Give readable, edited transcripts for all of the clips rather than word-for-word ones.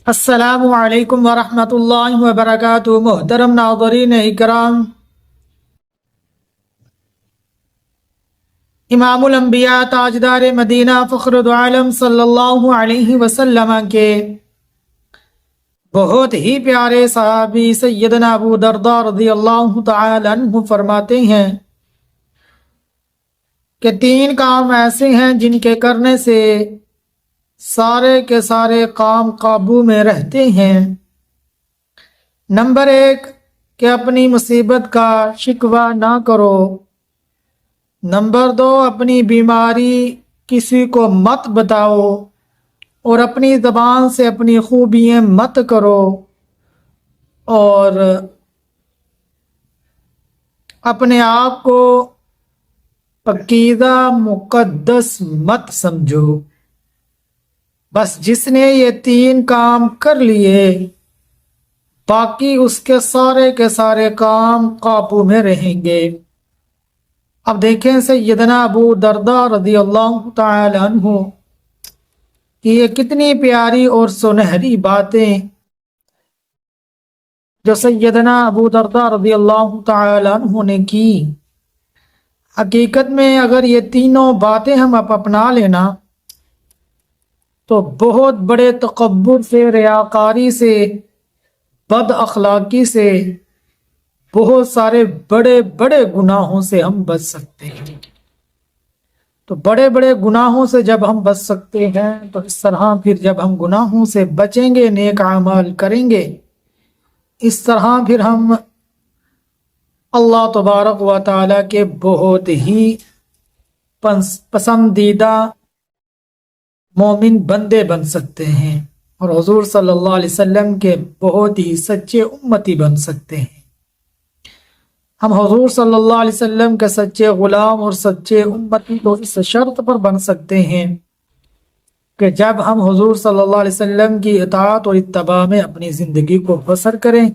السلام علیکم ورحمۃ اللہ وبرکاتہ۔ محترم ناظرین اکرام، امام الانبیاء تاجدار مدینہ فخر العالم صلی اللہ علیہ وسلم کے بہت ہی پیارے صحابی سیدنا ابو درداء رضی اللہ تعالی عنہ فرماتے ہیں کہ 3 کام ایسے ہیں جن کے کرنے سے سارے کے سارے کام قابو میں رہتے ہیں۔ نمبر 1 کہ اپنی مصیبت کا شکوہ نہ کرو۔ نمبر 2 اپنی بیماری کسی کو مت بتاؤ اور اپنی زبان سے اپنی خوبیاں مت کرو، اور اپنے آپ کو پاکیزہ مقدس مت سمجھو۔ بس جس نے یہ 3 کام کر لیے، باقی اس کے سارے کام قابو میں رہیں گے۔ اب دیکھیں سیدنا ابو درداء رضی اللہ تعالی عنہ کہ یہ کتنی پیاری اور سنہری باتیں جو سیدنا ابو درداء رضی اللہ تعالی عنہ نے کی۔ حقیقت میں اگر یہ تینوں باتیں ہم اپنا لینا تو بہت بڑے تکبر سے، ریاکاری سے، بد اخلاقی سے، بہت سارے بڑے بڑے گناہوں سے ہم بچ سکتے ہیں۔ تو بڑے بڑے گناہوں سے جب ہم بچ سکتے ہیں تو اس طرح پھر جب ہم گناہوں سے بچیں گے، نیک اعمال کریں گے، اس طرح پھر ہم اللہ تبارک و تعالی کے بہت ہی پسندیدہ مومن بندے بن سکتے ہیں، اور حضور صلی اللہ علیہ وسلم کے بہت ہی سچے امتی بن سکتے ہیں۔ ہم حضور صلی اللہ علیہ وسلم کے سچے غلام اور سچے امتی تو اس شرط پر بن سکتے ہیں کہ جب ہم حضور صلی اللہ علیہ وسلم کی اطاعت اور اتباع میں اپنی زندگی کو بسر کریں،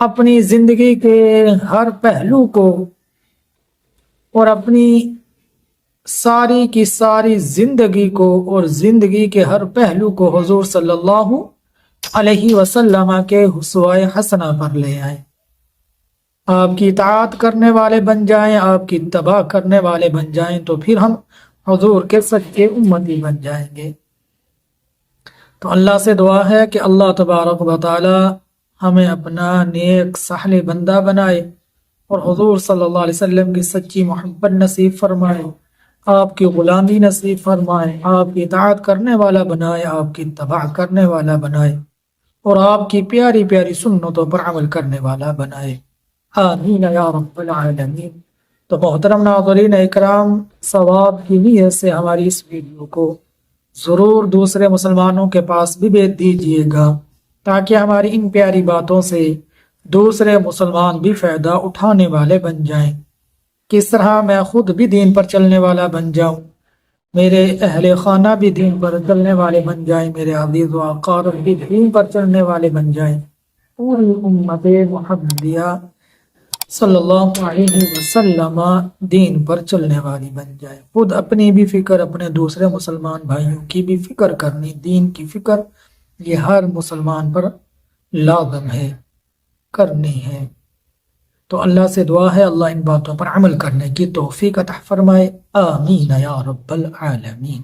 اپنی زندگی کے ہر پہلو کو اور اپنی ساری کی ساری زندگی کو اور زندگی کے ہر پہلو کو حضور صلی اللہ علیہ وسلم کے اسوہ حسنہ پر لے آئیں، آپ کی اطاعت کرنے والے بن جائیں، آپ کی اتباع کرنے والے بن جائیں، تو پھر ہم حضور کے سچے امتی بن جائیں گے۔ تو اللہ سے دعا ہے کہ اللہ تبارک و تعالی ہمیں اپنا نیک صالح بندہ بنائے اور حضور صلی اللہ علیہ وسلم کی سچی محبت نصیب فرمائے، آپ کی غلامی نصیب فرمائے، آپ کی اطاعت کرنے والا بنائے، آپ کی اتباع کرنے والا بنائے، اور آپ کی پیاری پیاری سنتوں پر عمل کرنے والا بنائے، آمین یا رب العالمین۔ تو محترم ناظرین اکرام، ثواب کی نیت سے ہماری اس ویڈیو کو ضرور دوسرے مسلمانوں کے پاس بھی بھیج دیجیے گا، تاکہ ہماری ان پیاری باتوں سے دوسرے مسلمان بھی فائدہ اٹھانے والے بن جائیں۔ کس طرح میں خود بھی دین پر چلنے والا بن جاؤں، میرے اہل خانہ بھی دین پر چلنے والے بن جائیں، میرے عزیز و اقارب بھی دین پر چلنے والے بن جائیں، پوری امت محمدیہ صلی اللہ علیہ وسلم دین پر چلنے والی بن جائے۔ خود اپنی بھی فکر، اپنے دوسرے مسلمان بھائیوں کی بھی فکر کرنی، دین کی فکر یہ ہر مسلمان پر لازم ہے، کرنی ہے۔ تو اللہ سے دعا ہے اللہ ان باتوں پر عمل کرنے کی توفیق عطا فرمائے، آمین یا رب العالمین۔